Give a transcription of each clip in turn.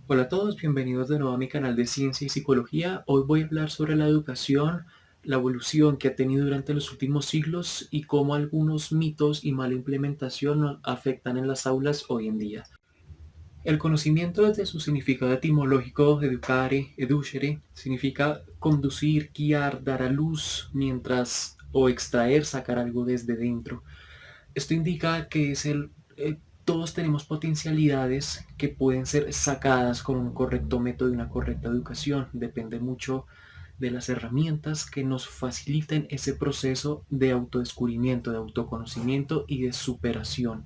Hola a todos, bienvenidos de nuevo a mi canal de Ciencia y Psicología. Hoy voy a hablar sobre la educación, la evolución que ha tenido durante los últimos siglos y cómo algunos mitos y mala implementación afectan en las aulas hoy en día. El conocimiento desde su significado etimológico, educare, educere, significa conducir, guiar, dar a luz, mientras o extraer, sacar algo desde dentro. Esto indica que todos tenemos potencialidades que pueden ser sacadas con un correcto método y una correcta educación. Depende mucho de las herramientas que nos faciliten ese proceso de autodescubrimiento, de autoconocimiento y de superación.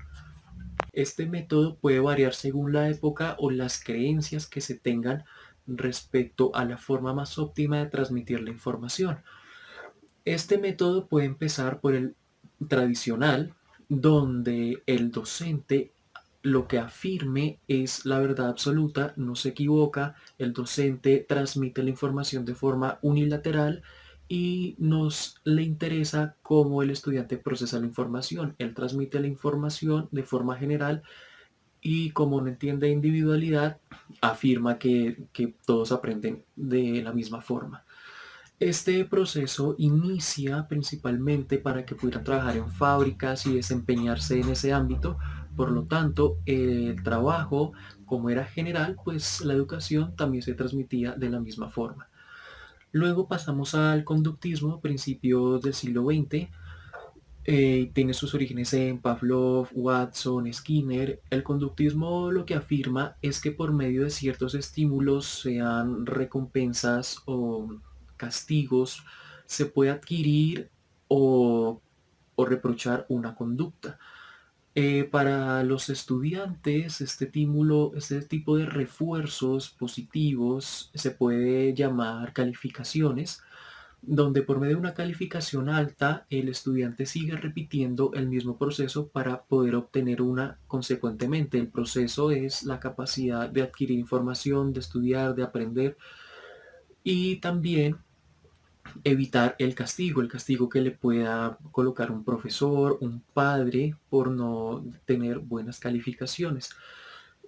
Este método puede variar según la época o las creencias que se tengan respecto a la forma más óptima de transmitir la información. Este método puede empezar por el tradicional, donde el docente lo que afirme es la verdad absoluta, no se equivoca, el docente transmite la información de forma unilateral y nos le interesa cómo el estudiante procesa la información. Él transmite la información de forma general y como no entiende individualidad, afirma que todos aprenden de la misma forma. Este proceso inicia principalmente para que pudieran trabajar en fábricas y desempeñarse en ese ámbito. Por lo tanto, el trabajo, como era general, pues la educación también se transmitía de la misma forma. Luego pasamos al conductismo, a principios del siglo XX. Tiene sus orígenes en Pavlov, Watson, Skinner. El conductismo lo que afirma es que por medio de ciertos estímulos, sean recompensas o castigos, se puede adquirir o, o reprochar una conducta. Para los estudiantes, este tipo de refuerzos positivos se puede llamar calificaciones, donde por medio de una calificación alta el estudiante sigue repitiendo el mismo proceso para poder obtener una consecuentemente. El proceso es la capacidad de adquirir información, de estudiar, de aprender y también evitar el castigo que le pueda colocar un profesor, un padre por no tener buenas calificaciones.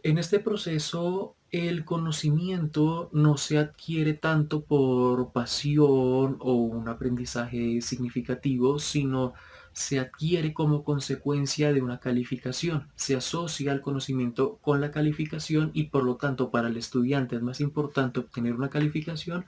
En este proceso, el conocimiento no se adquiere tanto por pasión o un aprendizaje significativo, sino se adquiere como consecuencia de una calificación. Se asocia el conocimiento con la calificación y por lo tanto para el estudiante es más importante obtener una calificación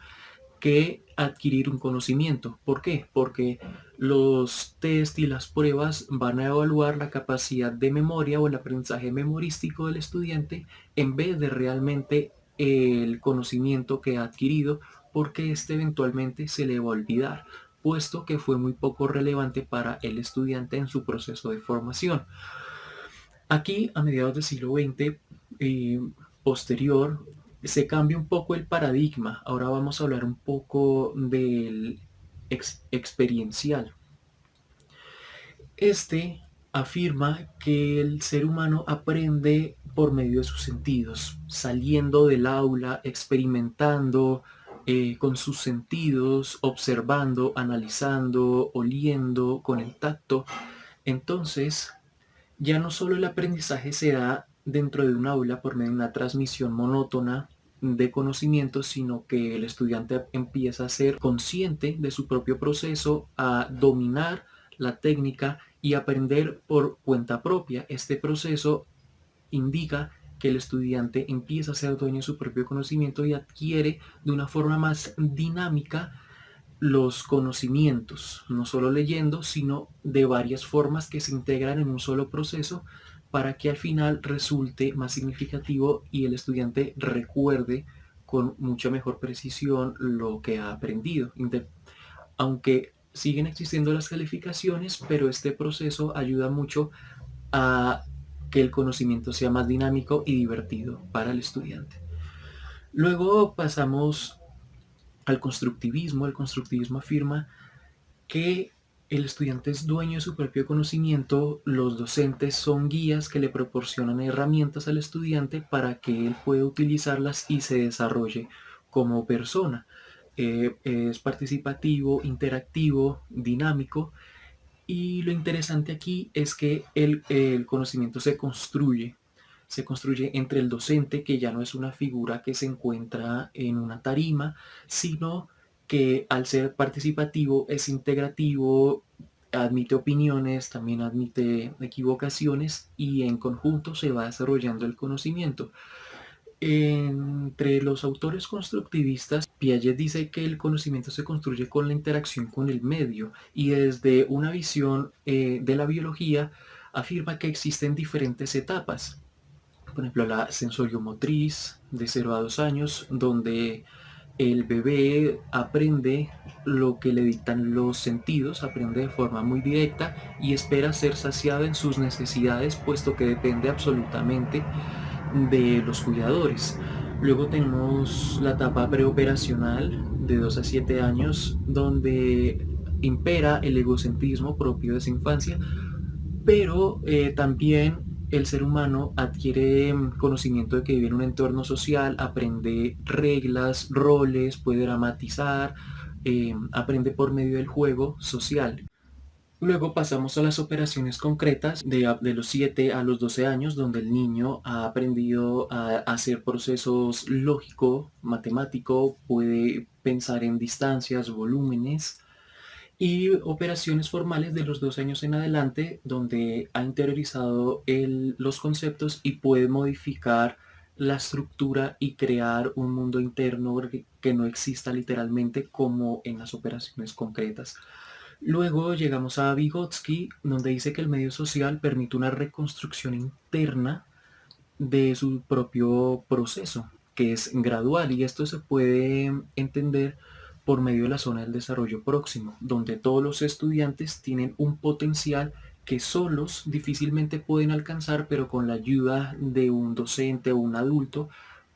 que adquirir un conocimiento. ¿Por qué? Porque los test y las pruebas van a evaluar la capacidad de memoria o el aprendizaje memorístico del estudiante en vez de realmente el conocimiento que ha adquirido, porque este eventualmente se le va a olvidar, puesto que fue muy poco relevante para el estudiante en su proceso de formación. Aquí, a mediados del siglo XX, posterior, se cambia un poco el paradigma. Ahora vamos a hablar un poco del experiencial. Este afirma que el ser humano aprende por medio de sus sentidos, saliendo del aula, experimentando con sus sentidos, observando, analizando, oliendo, con el tacto. Entonces, ya no solo el aprendizaje se da dentro de un aula por medio de una transmisión monótona de conocimientos, sino que el estudiante empieza a ser consciente de su propio proceso, a dominar la técnica y aprender por cuenta propia. Este proceso indica que el estudiante empieza a ser dueño de su propio conocimiento y adquiere de una forma más dinámica los conocimientos, no solo leyendo, sino de varias formas que se integran en un solo proceso para que al final resulte más significativo y el estudiante recuerde con mucha mejor precisión lo que ha aprendido. Aunque siguen existiendo las calificaciones, pero este proceso ayuda mucho a que el conocimiento sea más dinámico y divertido para el estudiante. Luego pasamos al constructivismo. El constructivismo afirma que el estudiante es dueño de su propio conocimiento, los docentes son guías que le proporcionan herramientas al estudiante para que él pueda utilizarlas y se desarrolle como persona. Es participativo, interactivo, dinámico y lo interesante aquí es que el conocimiento se construye. se construye entre el docente, que ya no es una figura que se encuentra en una tarima, sino que al ser participativo es integrativo, admite opiniones, también admite equivocaciones y en conjunto se va desarrollando el conocimiento. Entre los autores constructivistas, Piaget dice que el conocimiento se construye con la interacción con el medio y desde una visión de la biología afirma que existen diferentes etapas. Por ejemplo, la sensoriomotriz de 0 a 2 años, donde el bebé aprende lo que le dictan los sentidos, aprende de forma muy directa y espera ser saciado en sus necesidades, puesto que depende absolutamente de los cuidadores. Luego tenemos la etapa preoperacional de 2 a 7 años, donde impera el egocentrismo propio de esa infancia, pero también el ser humano adquiere conocimiento de que vive en un entorno social, aprende reglas, roles, puede dramatizar, aprende por medio del juego social. Luego pasamos a las operaciones concretas de los 7 a los 12 años, donde el niño ha aprendido a hacer procesos lógico, matemático, puede pensar en distancias, volúmenes, y operaciones formales de los 2 años en adelante, donde ha interiorizado los conceptos y puede modificar la estructura y crear un mundo interno que no exista literalmente como en las operaciones concretas. Luego llegamos a Vygotsky, donde dice que el medio social permite una reconstrucción interna de su propio proceso, que es gradual, y esto se puede entender por medio de la zona del desarrollo próximo, donde todos los estudiantes tienen un potencial que solos difícilmente pueden alcanzar, pero con la ayuda de un docente o un adulto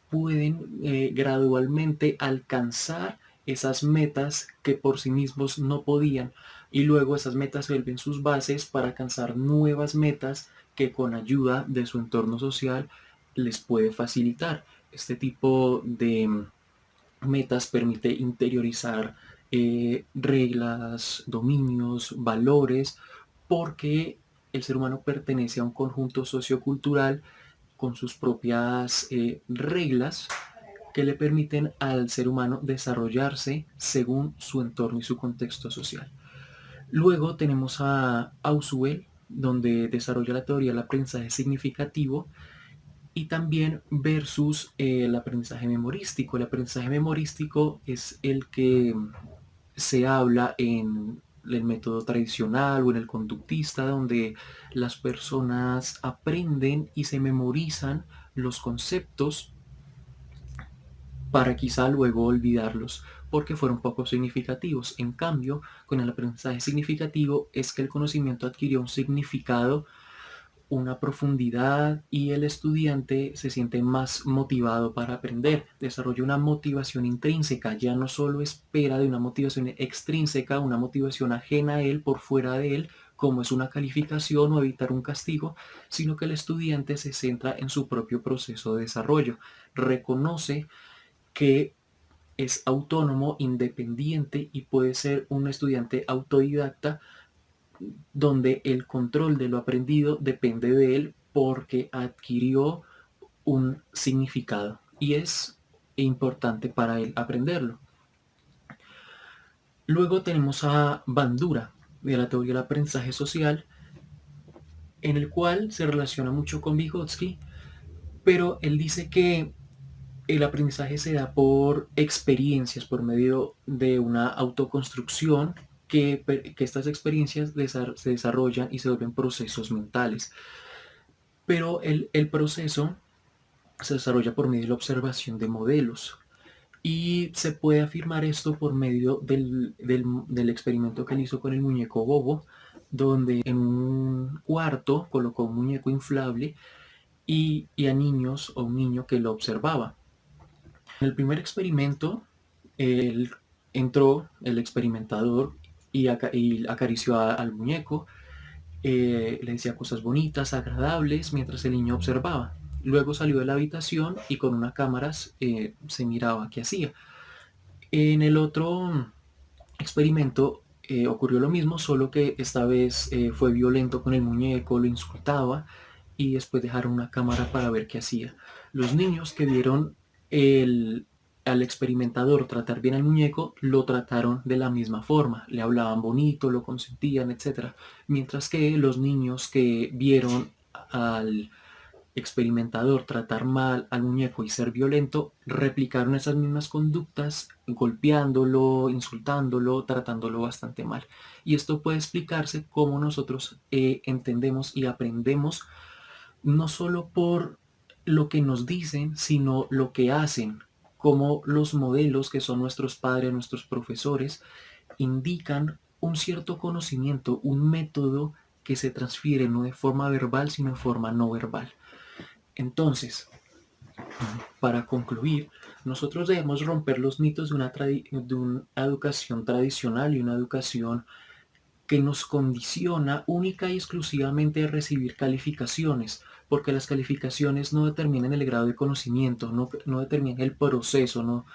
pueden gradualmente alcanzar esas metas que por sí mismos no podían, y luego esas metas se vuelven sus bases para alcanzar nuevas metas que con ayuda de su entorno social les puede facilitar. Este tipo de metas permite interiorizar reglas, dominios, valores, porque el ser humano pertenece a un conjunto sociocultural con sus propias reglas que le permiten al ser humano desarrollarse según su entorno y su contexto social. Luego tenemos a Ausubel, donde desarrolla la teoría del aprendizaje significativo, y también versus el aprendizaje memorístico. El aprendizaje memorístico es el que se habla en el método tradicional o en el conductista, donde las personas aprenden y se memorizan los conceptos para quizá luego olvidarlos porque fueron poco significativos. En cambio, con el aprendizaje significativo es que el conocimiento adquirió un significado, una profundidad, y el estudiante se siente más motivado para aprender, desarrolla una motivación intrínseca, ya no solo espera de una motivación extrínseca, una motivación ajena a él, por fuera de él, como es una calificación o evitar un castigo, sino que el estudiante se centra en su propio proceso de desarrollo, reconoce que es autónomo, independiente y puede ser un estudiante autodidacta, donde el control de lo aprendido depende de él porque adquirió un significado y es importante para él aprenderlo. Luego tenemos a Bandura, de la teoría del aprendizaje social, en el cual se relaciona mucho con Vygotsky, pero él dice que el aprendizaje se da por experiencias, por medio de una autoconstrucción, que estas experiencias se desarrollan y se vuelven procesos mentales. Pero el proceso se desarrolla por medio de la observación de modelos. Y se puede afirmar esto por medio del experimento que él hizo con el muñeco Bobo, donde en un cuarto colocó un muñeco inflable y a niños o un niño que lo observaba. En el primer experimento, él entró, el experimentador, y acarició al muñeco, le decía cosas bonitas, agradables, mientras el niño observaba. Luego salió de la habitación y con una cámara se miraba qué hacía. En el otro experimento ocurrió lo mismo, solo que esta vez fue violento con el muñeco, lo insultaba, y después dejaron una cámara para ver qué hacía. Los niños que vieron el, al experimentador tratar bien al muñeco, lo trataron de la misma forma, le hablaban bonito, lo consentían, etcétera. Mientras que los niños que vieron al experimentador tratar mal al muñeco y ser violento, replicaron esas mismas conductas, golpeándolo, insultándolo, tratándolo bastante mal. Y esto puede explicarse cómo nosotros entendemos y aprendemos no solo por lo que nos dicen, sino lo que hacen, como los modelos que son nuestros padres, nuestros profesores, indican un cierto conocimiento, un método que se transfiere no de forma verbal, sino de forma no verbal. Entonces, para concluir, nosotros debemos romper los mitos de una educación tradicional y una educación que nos condiciona única y exclusivamente a recibir calificaciones, porque las calificaciones no determinan el grado de conocimiento, no determinan el proceso,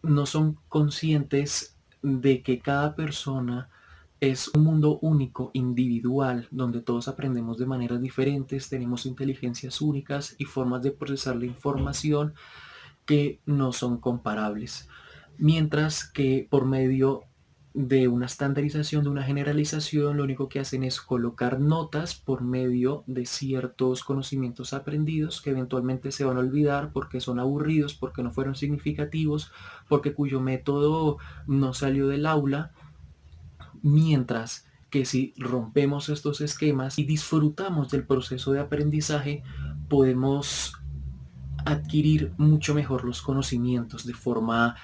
no son conscientes de que cada persona es un mundo único, individual, donde todos aprendemos de maneras diferentes, tenemos inteligencias únicas y formas de procesar la información que no son comparables. Mientras que por medio de una estandarización, de una generalización, lo único que hacen es colocar notas por medio de ciertos conocimientos aprendidos que eventualmente se van a olvidar porque son aburridos, porque no fueron significativos, porque cuyo método no salió del aula, mientras que si rompemos estos esquemas y disfrutamos del proceso de aprendizaje, podemos adquirir mucho mejor los conocimientos de forma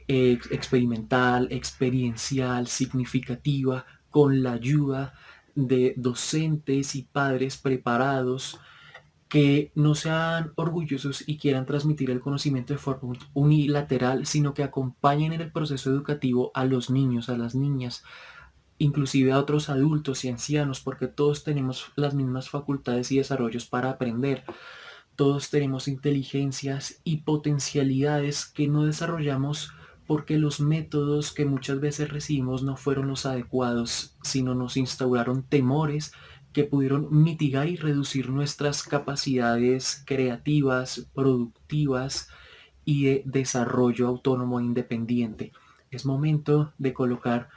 experimental, experiencial, significativa, con la ayuda de docentes y padres preparados que no sean orgullosos y quieran transmitir el conocimiento de forma unilateral, sino que acompañen en el proceso educativo a los niños, a las niñas, inclusive a otros adultos y ancianos, porque todos tenemos las mismas facultades y desarrollos para aprender. Todos tenemos inteligencias y potencialidades que no desarrollamos porque los métodos que muchas veces recibimos no fueron los adecuados, sino nos instauraron temores que pudieron mitigar y reducir nuestras capacidades creativas, productivas y de desarrollo autónomo e independiente. Es momento de colocar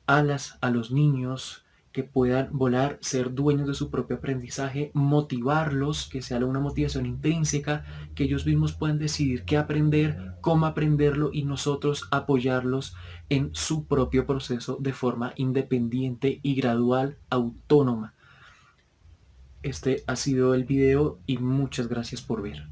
alas a los niños, que puedan volar, ser dueños de su propio aprendizaje, motivarlos, que sea una motivación intrínseca, que ellos mismos puedan decidir qué aprender, cómo aprenderlo y nosotros apoyarlos en su propio proceso de forma independiente y gradual, autónoma. Este ha sido el video y muchas gracias por ver.